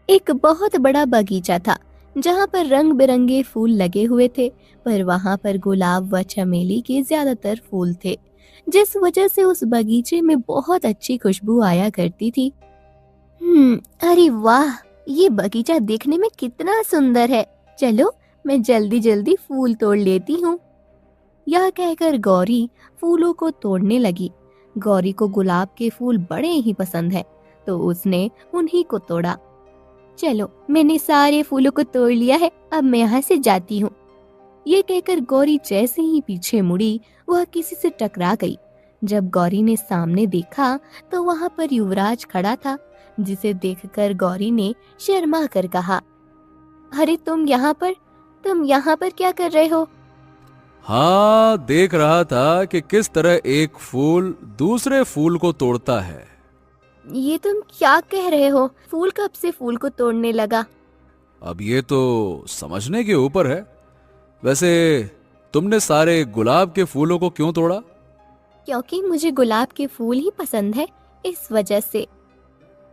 एक बहुत बड़ा बगीचा था जहाँ पर रंग बिरंगे फूल लगे हुए थे, पर वहाँ पर गुलाब व चमेली के ज्यादातर फूल थे, जिस वजह से उस बगीचे में बहुत अच्छी खुशबू आया करती थी। अरे वाह, ये बगीचा देखने में कितना सुंदर है। चलो, मैं जल्दी जल्दी फूल तोड़ लेती हूँ। यह कहकर गौरी फूलों को तोड़ने लगी। गौरी को गुलाब के फूल बड़े ही पसंद है, तो उसने उन्हीं को तोड़ा। चलो, मैंने सारे फूलों को तोड़ लिया है, अब मैं यहाँ से जाती हूँ। ये कहकर गौरी जैसे ही पीछे मुड़ी, वह किसी से टकरा गई। जब गौरी ने सामने देखा तो वहाँ पर युवराज खड़ा था, जिसे देखकर गौरी ने शर्मा कर कहा, अरे तुम यहाँ पर क्या कर रहे हो? हाँ, देख रहा था कि किस तरह एक फूल दूसरे फूल को तोड़ता है। ये तुम क्या कह रहे हो? फूल कब से फूल को तोड़ने लगा? अब ये तो समझने के ऊपर है। वैसे तुमने सारे गुलाब के फूलों को क्यों तोड़ा? क्योंकि मुझे गुलाब के फूल ही पसंद है, इस वजह से।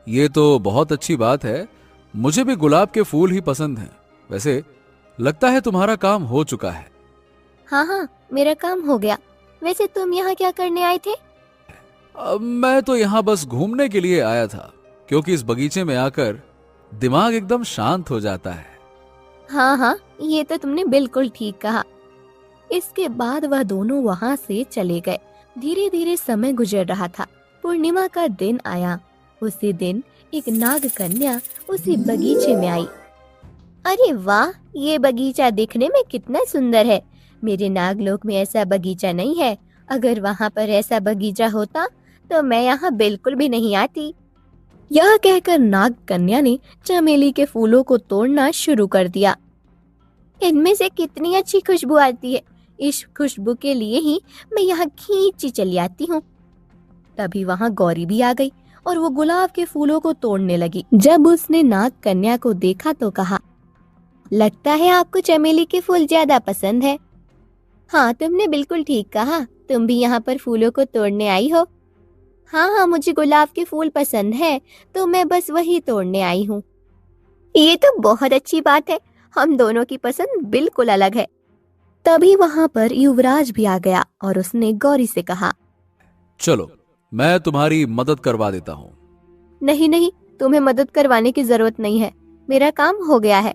ये तो बहुत अच्छी बात है। मुझे भी गुलाब के फूल ही पसंद हैं। वैसे लगता है तुम्हारा काम हो चुका है। हाँ हाँ, मेरा काम हो गया। वैसे तुम यहाँ क्या करने आए थे? अब मैं तो यहाँ बस घूमने के लिए आया था, क्योंकि इस बगीचे में आकर दिमाग एकदम शांत हो जाता है। हाँ हाँ, ये तो तुमने बिल्कुल ठीक कहा। इसके बाद वह दोनों वहाँ से चले गए। धीरे धीरे समय गुजर रहा था। पूर्णिमा का दिन आया। उसी दिन एक नाग कन्या उसी बगीचे में आई। अरे वाह, ये बगीचा देखने में कितना सुंदर है। मेरे नागलोक में ऐसा बगीचा नहीं है। अगर वहाँ पर ऐसा बगीचा होता तो मैं यहाँ बिल्कुल भी नहीं आती। यह कहकर नाग कन्या ने चमेली के फूलों को तोड़ना शुरू कर दिया। इनमें से कितनी अच्छी खुशबू आती है। इस खुशबू के लिए ही मैं यहाँ खींची चली आती हूँ। तभी वहाँ गौरी भी आ गई और वो गुलाब के फूलों को तोड़ने लगी। जब उसने नाग कन्या को देखा तो कहा, लगता है आपको चमेली के फूल ज्यादा पसंद है। हाँ, तुमने बिल्कुल ठीक कहा। तुम भी यहाँ पर फूलों को तोड़ने आई हो? हाँ हाँ, मुझे गुलाब के फूल पसंद है, तो मैं बस वही तोड़ने आई हूँ। ये तो बहुत अच्छी बात है। हम दोनों की पसंद बिल्कुल अलग है। तभी वहाँ पर युवराज भी आ गया और उसने गौरी से कहा, चलो, मैं तुम्हारी मदद करवा देता हूँ। नहीं नहीं, तुम्हें मदद करवाने की जरूरत नहीं है। मेरा काम हो गया है।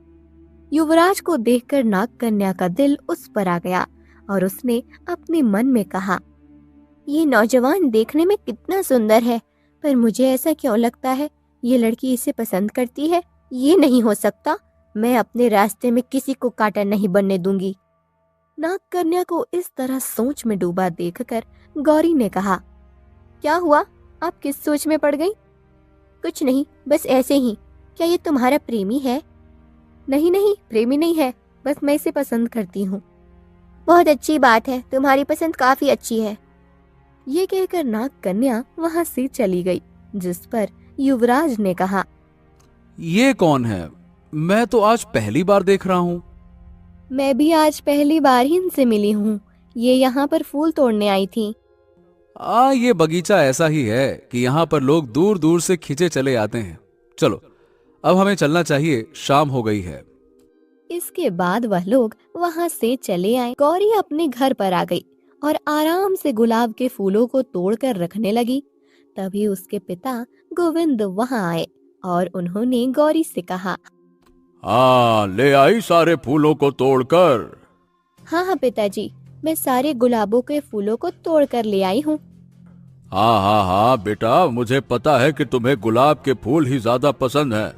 युवराज को देखकर नाग कन्या का दिल उस पर आ गया और उसने अपने मन में कहा, ये नौजवान देखने में कितना सुंदर है, पर मुझे ऐसा क्यों लगता है ये लड़की इसे पसंद करती है। ये नहीं हो सकता। मैं अपने रास्ते में किसी को कांटा नहीं बनने दूंगी। नाग कन्या को इस तरह सोच में डूबा देखकर गौरी ने कहा, क्या हुआ? आप किस सोच में पड़ गई? कुछ नहीं, बस ऐसे ही। क्या ये तुम्हारा प्रेमी है? नहीं नहीं, प्रेमी नहीं है, बस मैं इसे पसंद करती हूँ। बहुत अच्छी बात है, तुम्हारी पसंद काफी अच्छी है। ये कहकर नाग कन्या वहाँ से चली गई, जिस पर युवराज ने कहा, ये कौन है? मैं तो आज पहली बार देख रहा हूँ। मैं भी आज पहली बार ही इनसे मिली हूँ। ये यहाँ पर फूल तोड़ने आई थी। ये बगीचा ऐसा ही है कि यहाँ पर लोग दूर दूर से खींचे चले आते हैं। चलो, अब हमें चलना चाहिए, शाम हो गई है। इसके बाद वह लोग वहाँ से चले आए। गौरी अपने घर पर आ गई और आराम से गुलाब के फूलों को तोड़कर रखने लगी। तभी उसके पिता गोविंद वहाँ आए और उन्होंने गौरी से कहा, हाँ, ले आई सारे फूलों को तोड़कर। हाँ हाँ पिताजी, मैं सारे गुलाबों के फूलों को तोड़कर ले आई हूँ। हाँ हाँ हाँ बेटा, मुझे पता है कि तुम्हें गुलाब के फूल ही ज्यादा पसंद है,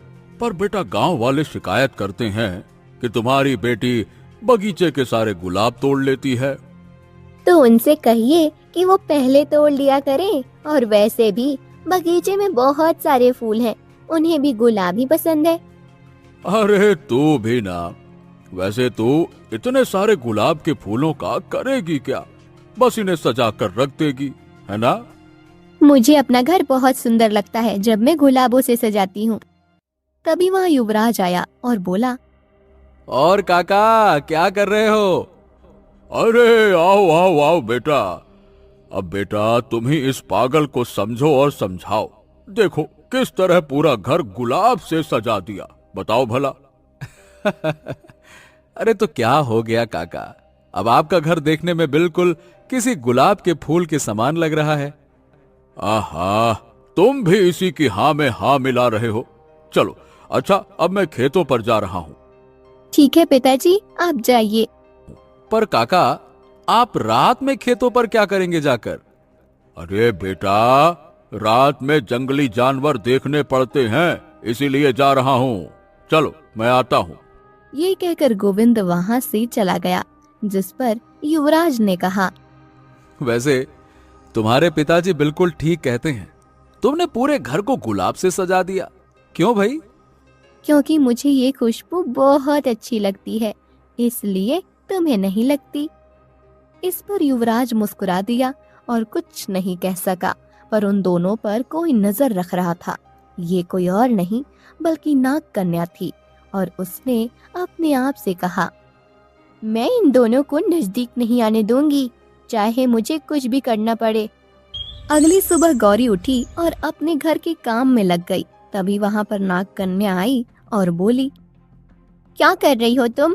पर बेटा गांव वाले शिकायत करते हैं कि तुम्हारी बेटी बगीचे के सारे गुलाब तोड़ लेती है। तो उनसे कहिए कि वो पहले तोड़ लिया करें। और वैसे भी बगीचे में बहुत सारे फूल हैं, उन्हें भी गुलाब ही पसंद है। अरे तू भी ना, वैसे तू इतने सारे गुलाब के फूलों का करेगी क्या? बस इन्हें सजा कर रख देगी, है ना? मुझे अपना घर बहुत सुंदर लगता है जब मैं गुलाबों से सजाती हूँ। तभी वहाँ युवराज आया और बोला, और काका, क्या कर रहे हो? अरे आओ आओ आओ बेटा। अब बेटा तुम ही इस पागल को समझो और समझाओ। देखो किस तरह पूरा घर गुलाब से सजा दिया, बताओ भला। अरे तो क्या हो गया काका, अब आपका घर देखने में बिल्कुल किसी गुलाब के फूल के समान लग रहा है। आहा, तुम भी इसी की हाँ में हाँ मिला रहे हो। चलो अच्छा, अब मैं खेतों पर जा रहा हूँ। ठीक है पिताजी, आप जाइए। पर काका, आप रात में खेतों पर क्या करेंगे जाकर? अरे बेटा, रात में जंगली जानवर देखने पड़ते हैं, इसीलिए जा रहा हूँ। चलो मैं आता हूँ। ये कहकर गोविंद वहाँ से चला गया, जिस पर युवराज ने कहा, वैसे तुम्हारे पिताजी बिल्कुल ठीक कहते हैं, तुमने पूरे घर को गुलाब से सजा दिया। क्यों भाई? क्योंकि मुझे ये खुशबू बहुत अच्छी लगती है, इसलिए तुम्हें नहीं लगती। इस पर युवराज मुस्कुरा दिया और कुछ नहीं कह सका, पर उन दोनों पर कोई नजर रख रहा था। ये कोई और नहीं बल्कि नाग कन्या थी, और उसने अपने आप से कहा, मैं इन दोनों को नजदीक नहीं आने दूंगी, चाहे मुझे कुछ भी करना पड़े। अगली सुबह गौरी उठी और अपने घर के काम में लग गई। तभी वहां पर नाग कन्या आई और बोली, क्या कर रही हो तुम?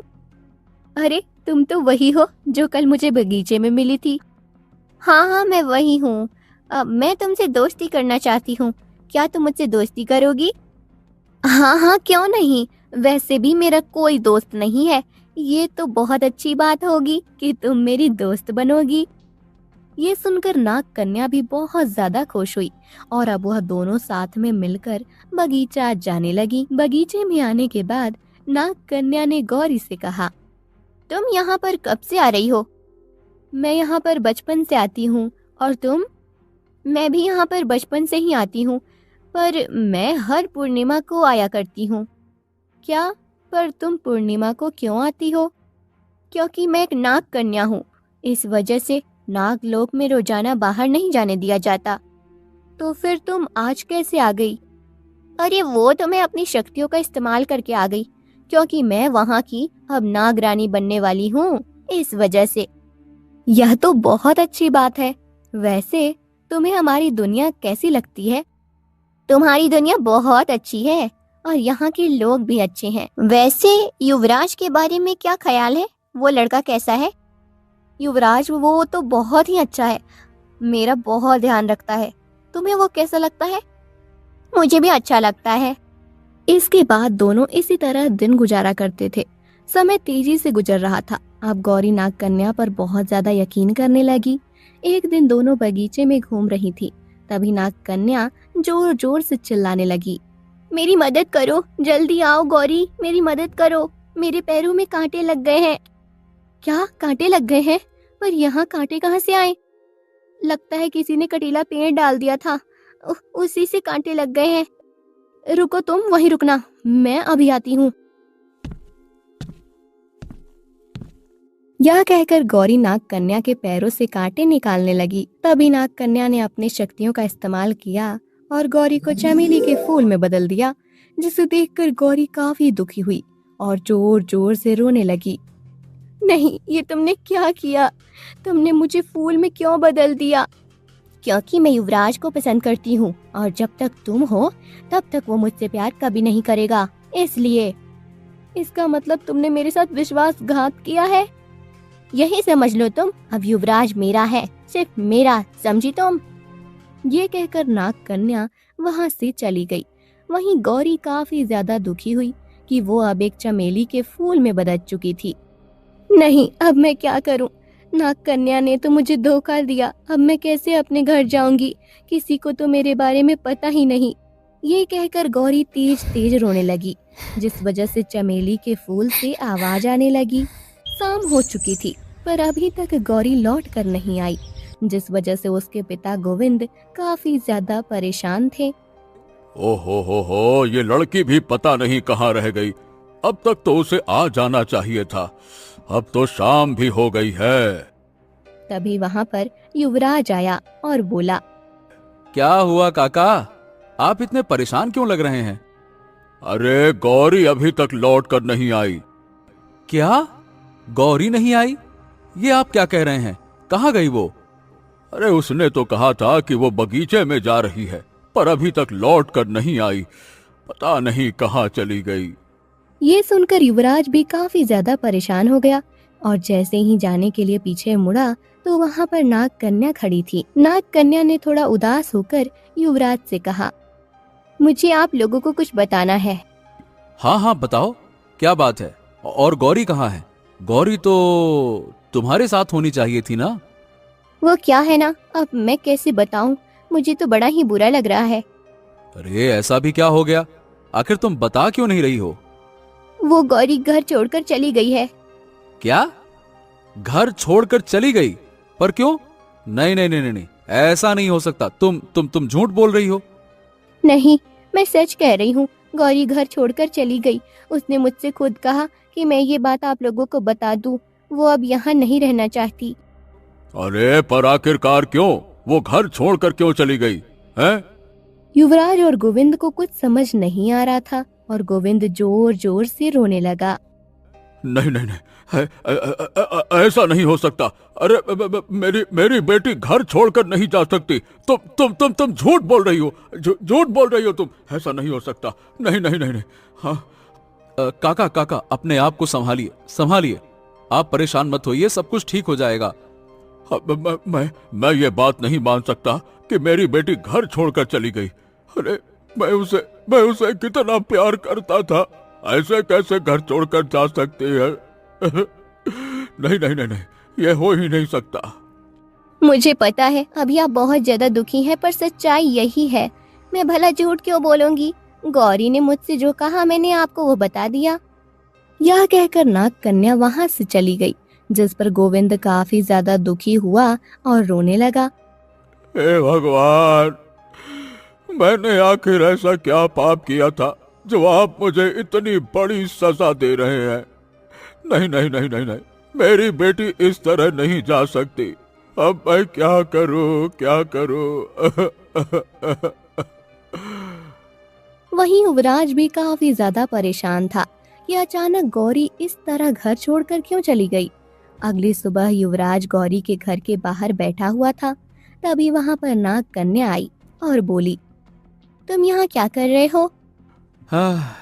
अरे तुम तो वही हो जो कल मुझे बगीचे में मिली थी। हाँ हाँ, मैं वही हूँ। अब मैं तुमसे दोस्ती करना चाहती हूँ, क्या तुम मुझसे दोस्ती करोगी? हाँ हाँ, क्यों नहीं, वैसे भी मेरा कोई दोस्त नहीं है। ये तो बहुत अच्छी बात होगी कि तुम मेरी दोस्त बनोगी। ये सुनकर नाग कन्या भी बहुत ज्यादा खुश हुई और अब वह दोनों साथ में मिलकर बगीचा जाने लगी। बगीचे में आने के बाद नाग कन्या ने गौरी से कहा, तुम यहाँ पर कब से आ रही हो? मैं यहाँ पर बचपन से आती हूँ। और तुम? मैं भी यहाँ पर बचपन से ही आती हूँ, पर मैं हर पूर्णिमा को आया करती हूँ। क्या? पर तुम पूर्णिमा को क्यों आती हो? क्योंकि मैं एक नाग कन्या हूँ, इस वजह से नाग लोक में रोजाना बाहर नहीं जाने दिया जाता। तो फिर तुम आज कैसे आ गई? अरे वो तो मैं अपनी शक्तियों का इस्तेमाल करके आ गई, क्योंकि मैं वहाँ की अब नाग रानी बनने वाली हूँ, इस वजह से। यह तो बहुत अच्छी बात है। वैसे तुम्हें हमारी दुनिया कैसी लगती है? तुम्हारी दुनिया बहुत अच्छी है और यहाँ के लोग भी अच्छे हैं। वैसे युवराज के बारे में क्या ख्याल है? वो लड़का कैसा है? युवराज वो तो बहुत ही अच्छा है, मेरा बहुत ध्यान रखता है। तुम्हें वो कैसा लगता है? मुझे भी अच्छा लगता है। इसके बाद दोनों इसी तरह दिन गुजारा करते थे। समय तेजी से गुजर रहा था। अब गौरी नाग कन्या पर बहुत ज्यादा यकीन करने लगी। एक दिन दोनों बगीचे में घूम रही थी, तभी नाग कन्या जोर जोर से चिल्लाने लगी, मेरी मदद करो, जल्दी आओ गौरी, मेरी मदद करो, मेरे पैरों में कांटे लग गए हैं। क्या कांटे लग गए हैं? पर यहाँ कांटे कहाँ से आए? लगता है किसी ने कटीला पेड़ डाल दिया था, उसी से कांटे लग गए हैं। रुको, तुम वहीं रुकना, मैं अभी आती हूँ। यह कहकर गौरी नाग कन्या के पैरों से कांटे निकालने लगी। तभी नाग कन्या ने अपनी शक्तियों का इस्तेमाल किया और गौरी को चमेली के फूल में बदल दिया, जिसे देखकर गौरी काफी दुखी हुई और जोर जोर से रोने लगी। नहीं, ये तुमने क्या किया? तुमने मुझे फूल में क्यों बदल दिया? क्योंकि मैं युवराज को पसंद करती हूँ और जब तक तुम हो तब तक वो मुझसे प्यार कभी नहीं करेगा, इसलिए। इसका मतलब तुमने मेरे साथ विश्वासघात किया है? यही समझ लो तुम, अब युवराज मेरा है, सिर्फ मेरा, समझी तुम? ये कहकर नाग कन्या वहाँ से चली गई। वहीं गौरी काफी ज्यादा दुखी हुई कि वो अब एक चमेली के फूल में बदल चुकी थी। नहीं, अब मैं क्या करूं? नाग कन्या ने तो मुझे धोखा दिया, अब मैं कैसे अपने घर जाऊंगी? किसी को तो मेरे बारे में पता ही नहीं। ये कहकर गौरी तेज तेज रोने लगी, जिस वजह से चमेली के फूल से आवाज आने लगी। शाम हो चुकी थी, पर अभी तक गौरी लौट कर नहीं आई, जिस वजह से उसके पिता गोविंद काफी ज्यादा परेशान थे। ओहो हो, ये लड़की भी पता नहीं कहाँ रह गई। अब तक तो उसे आ जाना चाहिए था, अब तो शाम भी हो गई है। तभी वहाँ पर युवराज आया और बोला, क्या हुआ काका, आप इतने परेशान क्यों लग रहे हैं? अरे गौरी अभी तक लौट कर नहीं आई। क्या? गौरी नहीं आई? ये आप क्या कह रहे हैं? कहाँ गई वो? अरे उसने तो कहा था कि वो बगीचे में जा रही है, पर अभी तक लौट कर नहीं आई। पता नहीं कहाँ चली गई। ये सुनकर युवराज भी काफी ज्यादा परेशान हो गया और जैसे ही जाने के लिए पीछे मुड़ा तो वहाँ पर नाग कन्या खड़ी थी। नाग कन्या ने थोड़ा उदास होकर युवराज से कहा, मुझे आप लोगों को कुछ बताना है। हाँ हाँ बताओ, क्या बात है? और गौरी कहाँ है? गौरी तो तुम्हारे साथ होनी चाहिए थी ना? वो क्या है ना, अब मैं कैसे बताऊं, मुझे तो बड़ा ही बुरा लग रहा है। अरे ऐसा भी क्या हो गया? आखिर तुम बता क्यों नहीं रही हो? वो गौरी घर छोड़कर चली गई है। क्या? घर छोड़कर चली गई? पर क्यों? नहीं नहीं नहीं नहीं नहीं, ऐसा नहीं हो सकता। तुम झूठ बोल रही हो। नहीं, मैं सच कह रही हूँ, गौरी घर छोड़कर चली गई। उसने मुझसे खुद कहा कि मैं ये बात आप लोगों को बता दूं। वो अब यहाँ नहीं रहना चाहती। अरे पर आखिरकार क्यों? वो घर छोड़कर क्यों चली गई है? युवराज और गोविंद को कुछ समझ नहीं आ रहा था और गोविंद जोर जोर से रोने लगा। नहीं नहीं नहीं, ऐसा नहीं हो सकता। अरे मेरी बेटी घर छोड़कर नहीं जा सकती। तुम झूठ बोल रही हो, झूठ बोल रही हो तुम। ऐसा नहीं हो सकता। नहीं नहीं नहीं नहीं। हाँ काका काका, अपने आप को संभालिए संभालिए। आप परेशान मत होइए, सब कुछ ठीक हो जाएगा। हाँ, मैं ये बात नहीं मान सकता कि मेरी बेटी घर छोड़कर चली गई। अरे मैं उसे कितना प्यार करता था। ऐसे कैसे घर छोड़कर जा सकती है? नहीं नहीं नहीं नहीं, ये हो ही नहीं सकता। मुझे पता है अभी आप बहुत ज्यादा दुखी हैं, पर सच्चाई यही है। मैं भला झूठ क्यों बोलूंगी? गौरी ने मुझसे जो कहा मैंने आपको वो बता दिया। यह कहकर नाग कन्या वहाँ से चली गई, जिस पर गोविंद काफी ज्यादा दुखी हुआ और रोने लगा। हे भगवान, मैंने आखिर ऐसा क्या पाप किया था जो आप मुझे इतनी बड़ी सजा दे रहे हैं? नहीं नहीं नहीं नहीं नहीं, मेरी बेटी इस तरह नहीं जा सकती। अब मैं क्या करूं, क्या करूं? वहीं युवराज भी काफी ज्यादा परेशान था कि अचानक गौरी इस तरह घर छोड़कर क्यों चली गई। अगली सुबह युवराज गौरी के घर के बाहर बैठा हुआ था। तभी वहाँ पर नाग कन्या आई और बोली, तुम यहाँ क्या कर रहे हो? हाँ,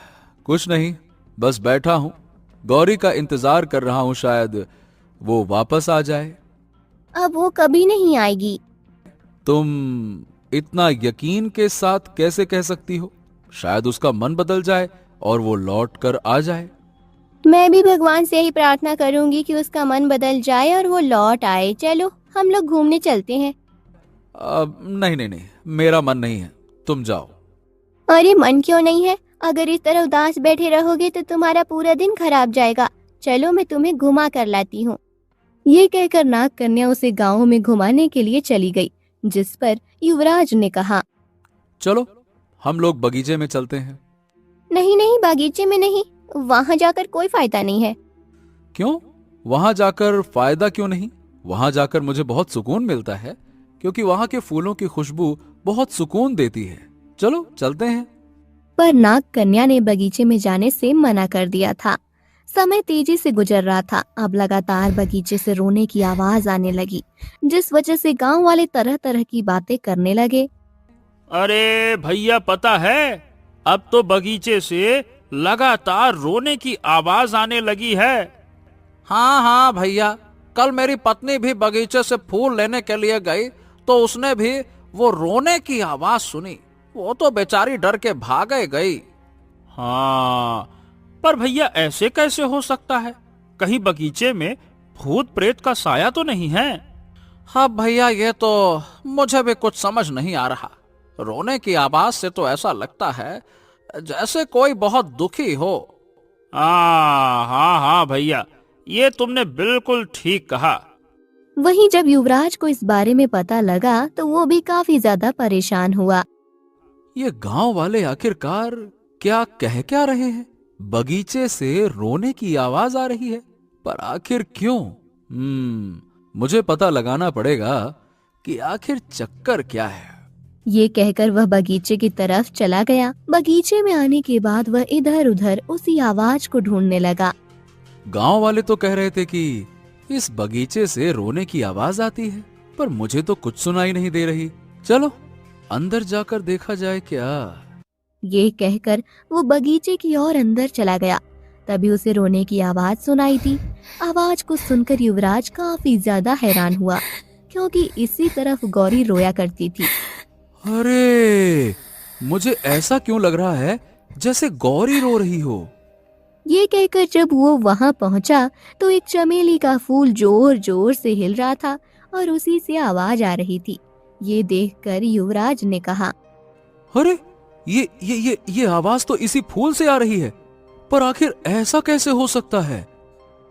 कुछ नहीं, बस बैठा हूँ। गौरी का इंतजार कर रहा हूँ, शायद वो वापस आ जाए। अब वो कभी नहीं आएगी। तुम इतना यकीन के साथ कैसे कह सकती हो? शायद उसका मन बदल जाए और वो लौट कर आ जाए। मैं भी भगवान से यही प्रार्थना करूंगी कि उसका मन बदल जाए और वो लौट आए। चलो हम लोग घूमने चलते हैं। नहीं नहीं नहीं, मेरा मन नहीं है, तुम जाओ। अरे मन क्यों नहीं है? अगर इस तरह उदास बैठे रहोगे तो तुम्हारा पूरा दिन खराब जाएगा। चलो मैं तुम्हें घुमा कर लाती हूँ। ये कहकर नाग कन्या उसे गाँव में घुमाने के लिए चली गई, जिस पर युवराज ने कहा, चलो हम लोग बगीचे में चलते हैं। नहीं नहीं, बागीचे में नहीं, वहाँ जाकर कोई फायदा नहीं है। क्यों? वहां जाकर फायदा क्यों नहीं? वहां जाकर मुझे बहुत सुकून मिलता है, क्योंकि वहां के फूलों की खुशबू बहुत सुकून देती है। चलो चलते हैं। पर नाग कन्या ने बगीचे में जाने से मना कर दिया था। समय तेजी से गुजर रहा था। अब लगातार बगीचे से रोने की आवाज आने लगी, जिस वजह से गांव वाले तरह तरह की बातें करने लगे। अरे भैया, पता है अब तो बगीचे से लगातार रोने की आवाज आने लगी है। हाँ हाँ भैया, कल मेरी पत्नी भी बगीचे से फूल लेने के लिए गई तो उसने भी वो रोने की आवाज सुनी। वो तो बेचारी डर के भागे गई। हाँ, पर भैया ऐसे कैसे हो सकता है? कहीं बगीचे में भूत प्रेत का साया तो नहीं है? हाँ भैया, ये तो मुझे भी कुछ समझ नहीं आ रहा। रोने की आवाज से तो ऐसा लगता है जैसे कोई बहुत दुखी हो। हाँ हाँ भैया, ये तुमने बिल्कुल ठीक कहा। वहीं जब युवराज को इस बारे में पता लगा तो वो भी काफी ज्यादा परेशान हुआ। ये गांव वाले आखिरकार क्या कह क्या रहे हैं? बगीचे से रोने की आवाज आ रही है, पर आखिर क्यों? मुझे पता लगाना पड़ेगा कि आखिर चक्कर क्या है। ये कहकर वह बगीचे की तरफ चला गया। बगीचे में आने के बाद वह इधर उधर उसी आवाज को ढूंढने लगा। गांव वाले तो कह रहे थे कि इस बगीचे से रोने की आवाज आती है, पर मुझे तो कुछ सुनाई नहीं दे रही। चलो अंदर जाकर देखा जाए क्या। ये कहकर वो बगीचे की ओर अंदर चला गया। तभी उसे रोने की आवाज सुनाई दी। आवाज को सुनकर युवराज काफी ज्यादा हैरान हुआ, क्योंकि इसी तरफ गौरी रोया करती थी। अरे, मुझे ऐसा क्यों लग रहा है जैसे गौरी रो रही हो। ये कहकर जब वो वहां पहुंचा तो एक चमेली का फूल जोर जोर से हिल रहा था और उसी से आवाज आ रही थी। ये देखकर युवराज ने कहा, अरे, ये आवाज तो इसी फूल से आ रही है, पर आखिर ऐसा कैसे हो सकता है।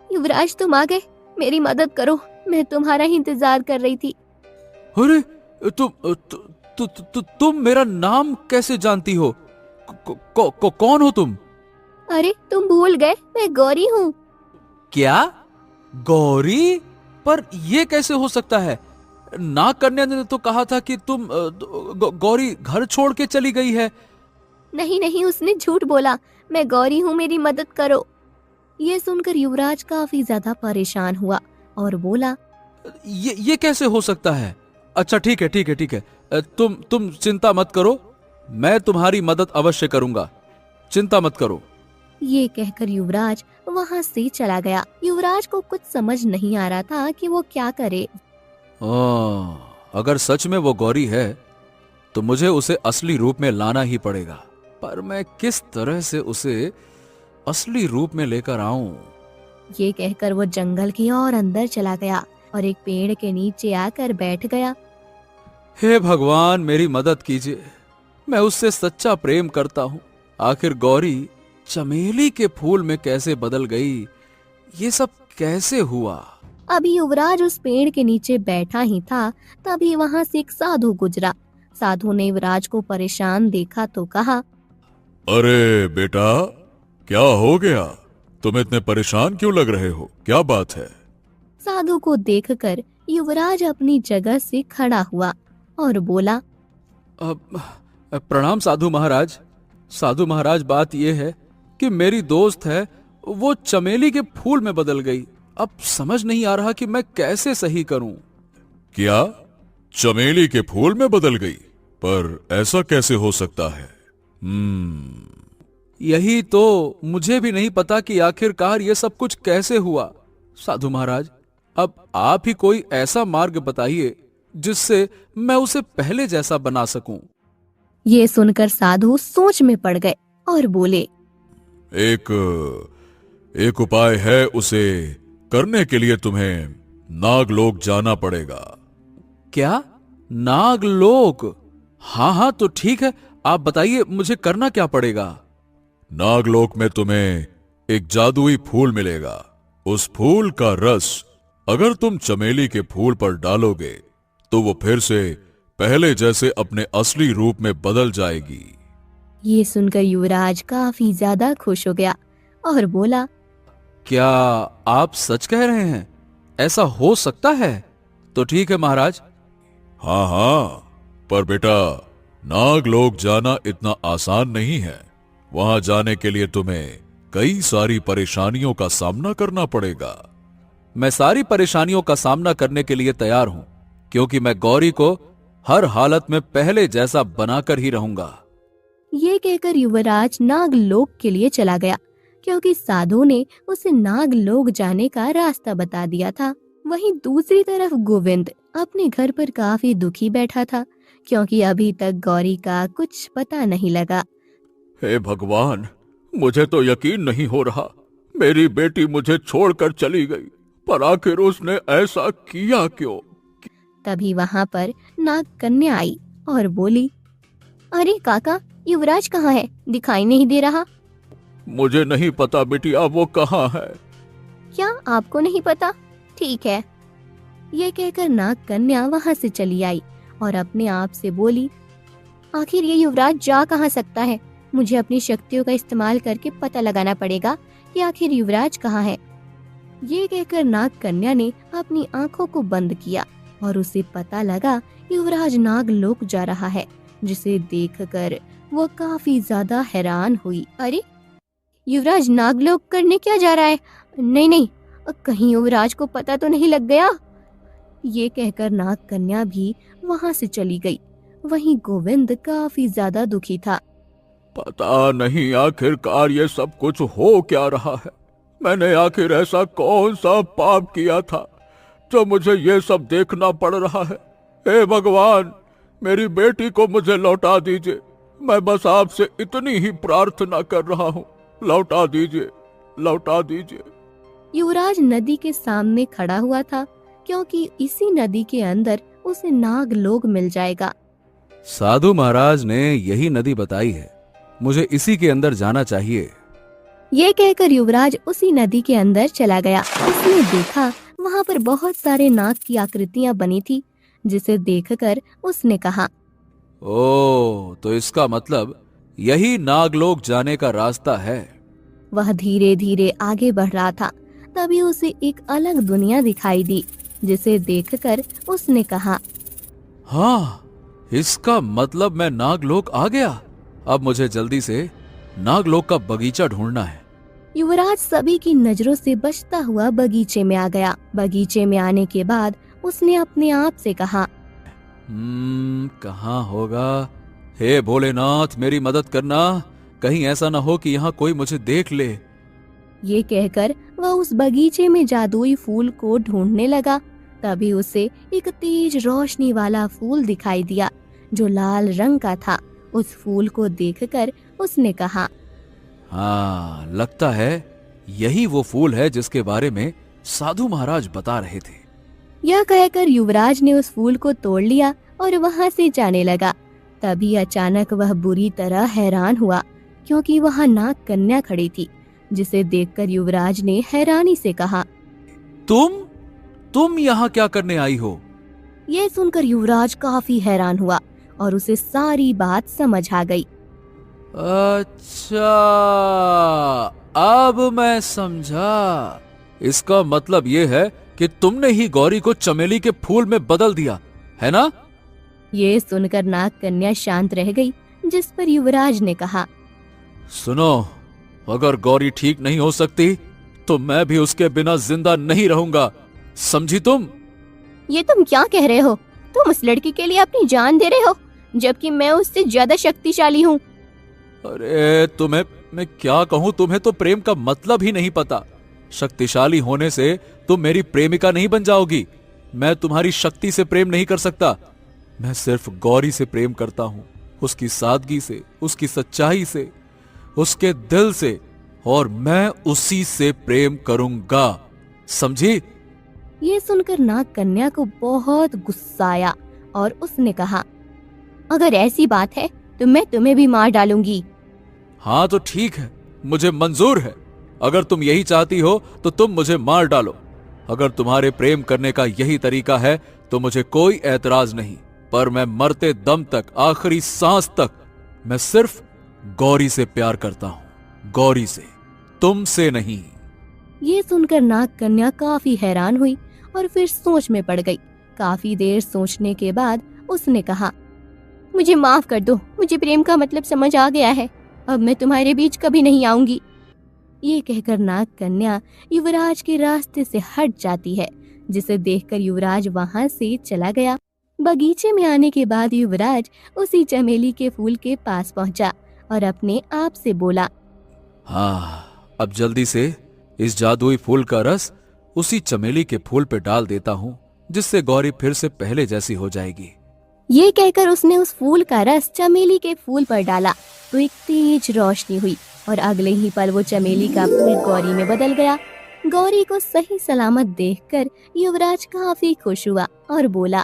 युवराज तुम आ गए, मेरी मदद करो, मैं तुम्हारा ही इंतजार कर रही थी। अरे, तुम मेरा नाम कैसे जानती हो? कौन हो तुम? अरे तुम भूल गए, मैं गौरी हूँ। क्या? गौरी? पर ये कैसे हो सकता है? नाग कन्या ने तो कहा था कि तुम गौरी घर छोड़ के चली गई है। नहीं नहीं, उसने झूठ बोला, मैं गौरी हूँ, मेरी मदद करो। ये सुनकर युवराज काफी ज्यादा परेशान हुआ और बोला, ये कैसे हो सकता है? अच्छा, ठीक है। तुम चिंता मत करो, मैं तुम्हारी मदद अवश्य करूंगा, चिंता मत करो। ये कहकर युवराज वहां से चला गया। युवराज को कुछ समझ नहीं आ रहा था कि वो क्या करे। अगर सच में वो गौरी है तो मुझे उसे असली रूप में लाना ही पड़ेगा, पर मैं किस तरह से उसे असली रूप में लेकर आऊं? ये कहकर वो जंगल की ओर अंदर चला गया और एक पेड़ के नीचे आकर बैठ गया। हे भगवान, मेरी मदद कीजिए, मैं उससे सच्चा प्रेम करता हूं। आखिर गौरी चमेली के फूल में कैसे बदल गई? ये सब कैसे हुआ? अभी युवराज उस पेड़ के नीचे बैठा ही था, तभी वहां से एक साधु गुजरा। साधु ने युवराज को परेशान देखा तो कहा, अरे बेटा, क्या हो गया? तुम इतने परेशान क्यों लग रहे हो? क्या बात है? साधु को देखकर युवराज अपनी जगह से खड़ा हुआ और बोला, प्रणाम साधु महाराज। साधु महाराज, बात यह है कि मेरी दोस्त है, वो चमेली के फूल में बदल गई। अब समझ नहीं आ रहा कि मैं कैसे सही करूं। क्या चमेली के फूल में बदल गई? पर ऐसा कैसे हो सकता है? यही तो मुझे भी नहीं पता कि आखिरकार ये सब कुछ कैसे हुआ। साधु महाराज, अब आप ही कोई ऐसा मार्ग बताइए जिससे मैं उसे पहले जैसा बना सकूं। ये सुनकर साधु सोच में पड़ गए और बोले, एक उपाय है, उसे करने के लिए तुम्हें नागलोक जाना पड़ेगा। क्या? नागलोक? हाँ, तो ठीक है, आप बताइए मुझे करना क्या पड़ेगा। नागलोक में तुम्हें एक जादुई फूल मिलेगा। उस फूल का रस अगर तुम चमेली के फूल पर डालोगे तो वो फिर से पहले जैसे अपने असली रूप में बदल जाएगी। ये सुनकर युवराज काफी ज्यादा खुश हो गया और बोला, क्या आप सच कह रहे हैं? ऐसा हो सकता है? तो ठीक है महाराज। हाँ, पर बेटा, नागलोक जाना इतना आसान नहीं है। वहां जाने के लिए तुम्हें कई सारी परेशानियों का सामना करना पड़ेगा। मैं सारी परेशानियों का सामना करने के लिए तैयार हूं, क्योंकि मैं गौरी को हर हालत में पहले जैसा बनाकर ही रहूंगा। ये कहकर युवराज नागलोक के लिए चला गया, क्योंकि साधु ने उसे नागलोक जाने का रास्ता बता दिया था। वहीं दूसरी तरफ गोविंद अपने घर पर काफी दुखी बैठा था, क्योंकि अभी तक गौरी का कुछ पता नहीं लगा। हे भगवान, मुझे तो यकीन नहीं हो रहा, मेरी बेटी मुझे छोड़कर चली गई, पर आखिर उसने ऐसा किया क्यों? तभी वहां पर नाग कन्या आई और बोली, अरे काका, युवराज कहाँ है? दिखाई नहीं दे रहा। मुझे नहीं पता बिटिया, वो कहाँ है? क्या आपको नहीं पता? ठीक है। ये कहकर नाग कन्या वहां से चली आई और अपने आप से बोली, आखिर ये युवराज जा कहाँ सकता है? मुझे अपनी शक्तियों का इस्तेमाल करके पता लगाना पड़ेगा कि आखिर युवराज कहाँ है। ये कहकर नाग कन्या ने अपनी आंखों को बंद किया और उसे पता लगा युवराज नागलोक जा रहा है, जिसे देखकर वो काफी ज्यादा हैरान हुई। अरे, युवराज नागलोक करने क्या जा रहा है? नहीं, कहीं युवराज को पता तो नहीं लग गया। ये कहकर नाग कन्या भी वहां से चली गई। वहीं गोविंद काफी ज्यादा दुखी था। पता नहीं आखिरकार ये सब कुछ हो क्या रहा है। मैंने आखिर ऐसा कौन सा पाप किया था जो मुझे ये सब देखना पड़ रहा है। हे भगवान, मेरी बेटी को मुझे लौटा दीजिए। मैं बस आपसे इतनी ही प्रार्थना कर रहा हूँ, लौटा दीजिए, लौटा दीजिए। युवराज नदी के सामने खड़ा हुआ था, क्योंकि इसी नदी के अंदर उसे नागलोक मिल जाएगा। साधु महाराज ने यही नदी बताई है, मुझे इसी के अंदर जाना चाहिए। ये कहकर युवराज उसी नदी के अंदर चला गया। उसने देखा वहाँ पर बहुत सारे नाग की आकृतियां बनी थी, जिसे देखकर उसने कहा, ओ, तो इसका मतलब यही नागलोक जाने का रास्ता है। वह धीरे धीरे आगे बढ़ रहा था। तभी उसे एक अलग दुनिया दिखाई दी, जिसे देखकर उसने कहा, हाँ, इसका मतलब मैं नागलोक आ गया। अब मुझे जल्दी से नागलोक का बगीचा ढूंढना है। युवराज सभी की नजरों से बचता हुआ बगीचे में आ गया। बगीचे में आने के बाद उसने अपने आप से कहा, कहाँ होगा? हे भोलेनाथ, मेरी मदद करना। कहीं ऐसा ना हो कि यहाँ कोई मुझे देख ले। ये कहकर वह उस बगीचे में जादुई फूल को ढूंढने लगा। तभी उसे एक तेज रोशनी वाला फूल दिखाई दिया, जो लाल रंग का था। उस फूल को देखकर उसने कहा, हाँ, लगता है यही वो फूल है जिसके बारे में साधु महाराज बता रहे थे। यह कहकर युवराज ने उस फूल को तोड़ लिया और वहां से जाने लगा। तभी अचानक वह बुरी तरह हैरान हुआ, क्योंकि वहां नाग कन्या खड़ी थी, जिसे देखकर युवराज ने हैरानी से कहा, तुम यहाँ क्या करने आई हो? ये सुनकर युवराज काफी हैरान हुआ और उसे सारी बात समझ आ गई। अच्छा, अब मैं समझा। इसका मतलब ये है कि तुमने ही गौरी को चमेली के फूल में बदल दिया, है ना? ये सुनकर नाग कन्या शांत रह गई, जिस पर युवराज ने कहा, सुनो, अगर गौरी ठीक नहीं हो सकती तो मैं भी उसके बिना जिंदा नहीं रहूंगा, समझी तुम? ये तुम क्या कह रहे हो? तुम उस लड़की के लिए अपनी जान दे रहे हो, जबकि मैं उससे ज्यादा शक्तिशाली हूँ। अरे तुम्हें मैं क्या कहूँ, तुम्हें तो प्रेम का मतलब ही नहीं पता। शक्तिशाली होने से तुम मेरी प्रेमिका नहीं बन जाओगी। मैं तुम्हारी शक्ति से प्रेम नहीं कर सकता। मैं सिर्फ गौरी से प्रेम करता हूँ, उसकी सादगी से, उसकी सच्चाई से, उसके दिल से, और मैं उसी से प्रेम करूंगा, समझी? ये सुनकर नाग कन्या को बहुत गुस्सा आया और उसने कहा, अगर ऐसी बात है तो मैं तुम्हें भी मार डालूंगी। हाँ तो ठीक है, मुझे मंजूर है। अगर तुम यही चाहती हो तो तुम मुझे मार डालो। अगर तुम्हारे प्रेम करने का यही तरीका है तो मुझे कोई एतराज नहीं, पर मैं मरते दम तक, आखिरी सांस तक, मैं सिर्फ गौरी से प्यार करता हूँ, गौरी से, तुमसे नहीं। ये सुनकर नाग कन्या काफी हैरान हुई और फिर सोच में पड़ गई। काफी देर सोचने के बाद उसने कहा, मुझे माफ कर दो, मुझे प्रेम का मतलब समझ आ गया है। अब मैं तुम्हारे बीच कभी नहीं आऊंगी। ये कहकर नाग कन्या युवराज के रास्ते से हट जाती है, जिसे देखकर युवराज वहां से चला गया। बगीचे में आने के बाद युवराज उसी चमेली के फूल के पास पहुंचा और अपने आप से बोला, हाँ, अब जल्दी से इस जादुई फूल का रस उसी चमेली के फूल पे डाल देता हूँ, जिससे गौरी फिर से पहले जैसी हो जाएगी। ये कहकर उसने उस फूल का रस चमेली के फूल पर डाला तो एक तेज रोशनी हुई और अगले ही पल वो चमेली का फूल गौरी में बदल गया। गौरी को सही सलामत देखकर युवराज काफी खुश हुआ और बोला,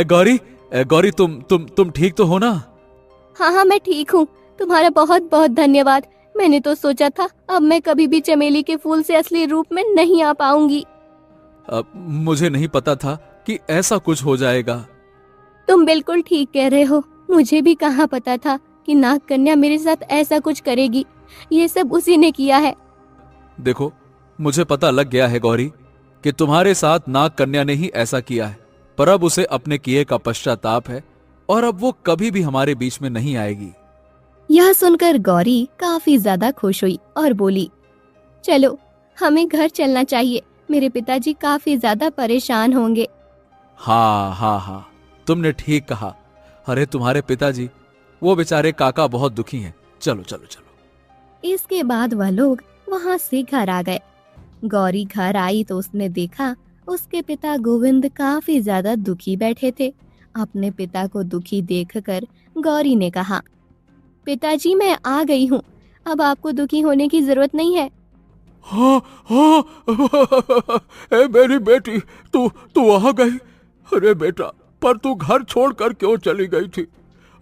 गौरी तुम ठीक तो हो ना? हाँ, मैं ठीक हूँ। तुम्हारा बहुत बहुत धन्यवाद। मैंने तो सोचा था अब मैं कभी भी चमेली के फूल से असली रूप में नहीं आ पाऊंगी। मुझे नहीं पता था कि ऐसा कुछ हो जाएगा। तुम बिल्कुल ठीक कह रहे हो। मुझे भी कहाँ पता था कि नाग कन्या मेरे साथ ऐसा कुछ करेगी। ये सब उसी ने किया है। देखो, मुझे पता लग गया है गौरी कि तुम्हारे साथ नाग कन्या ने ही ऐसा किया है, पर अब उसे अपने किए का पश्चाताप है और अब वो कभी भी हमारे बीच में नहीं आएगी। यह सुनकर गौरी काफी ज्यादा खुश हुई और बोली, चलो हमें घर चलना चाहिए। मेरे पिताजी काफी ज्यादा परेशान होंगे। हाँ, तुमने ठीक कहा। अरे तुम्हारे पिताजी, वो बेचारे काका बहुत दुखी हैं। चलो चलो चलो। इसके बाद वह लोग वहां से घर आ गए। गौरी घर आई तो उसने देखा उसके पिता गोविंद काफी ज्यादा दुखी बैठे थे। अपने पिता को दुखी देखकर गौरी ने कहा, पिताजी मैं आ गई हूँ, अब आपको दुखी होने की जरूरत नहीं है। हाँ हाँ ए मेरी बेटी, तू आ गई। अरे बेटा, पर तू घर छोड़कर क्यों चली गई थी?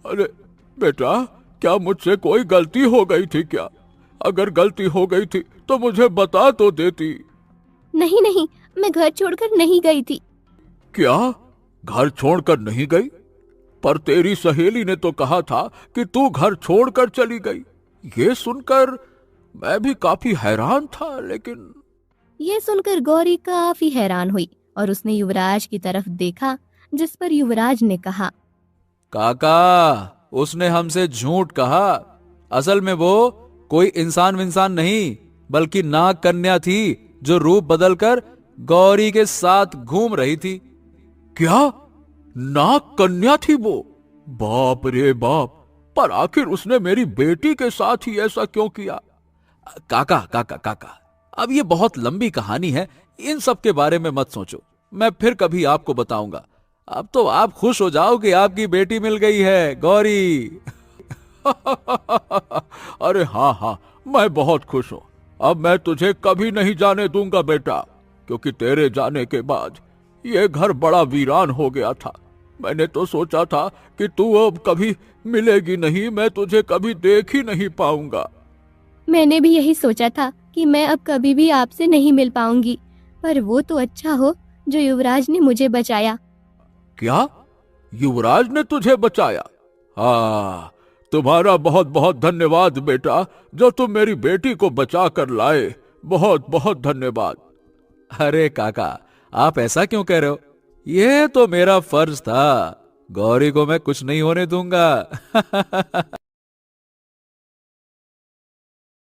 अरे बेटा, क्या मुझसे कोई गलती हो गई थी क्या? अगर गलती हो गई थी तो मुझे बता तो देती। नहीं नहीं, मैं घर छोड़कर नहीं गई थी। क्या? घर छोड़कर नहीं गई? पर तेरी सहेली ने तो कहा था कि तू घर छोड़कर चली गई। ये सुनकर मैं भी काफी हैरान था, लेकिन ये सुनकर गौरी काफी हैरान हुई और उसने युवराज की तरफ देखा, जिस पर युवराज ने कहा, काका, उसने हमसे झूठ कहा। असल में वो कोई इंसान विंसान नहीं, बल्कि नाग कन्या थी जो रूप बदलकर गौरी के साथ घूम रही थी। क्या नाग कन्या थी वो? बाप रे बाप! पर आखिर उसने मेरी बेटी के साथ ही ऐसा क्यों किया? काका काका काका, अब ये बहुत लंबी कहानी है, इन सब के बारे में मत सोचो, मैं फिर कभी आपको बताऊंगा। अब तो आप खुश हो जाओ कि आपकी बेटी मिल गई है, गौरी। अरे हाँ हाँ, मैं बहुत खुश हूं। अब मैं तुझे कभी नहीं जाने दूंगा बेटा, क्योंकि तेरे जाने के बाद ये घर बड़ा वीरान हो गया था। मैंने तो सोचा था कि तू अब कभी मिलेगी नहीं, मैं तुझे कभी देख ही नहीं पाऊंगा। मैंने भी यही सोचा था कि मैं अब कभी भी आपसे नहीं मिल पाऊंगी, पर वो तो अच्छा हो जो युवराज ने मुझे बचाया। क्या? युवराज ने तुझे बचाया? हाँ, तुम्हारा बहुत बहुत धन्यवाद बेटा, जो तुम मेरी बेटी को बचा कर लाए। बहुत बहुत धन्यवाद। अरे काका, आप ऐसा क्यों कह रहे हो? ये तो मेरा फर्ज था, गौरी को मैं कुछ नहीं होने दूंगा।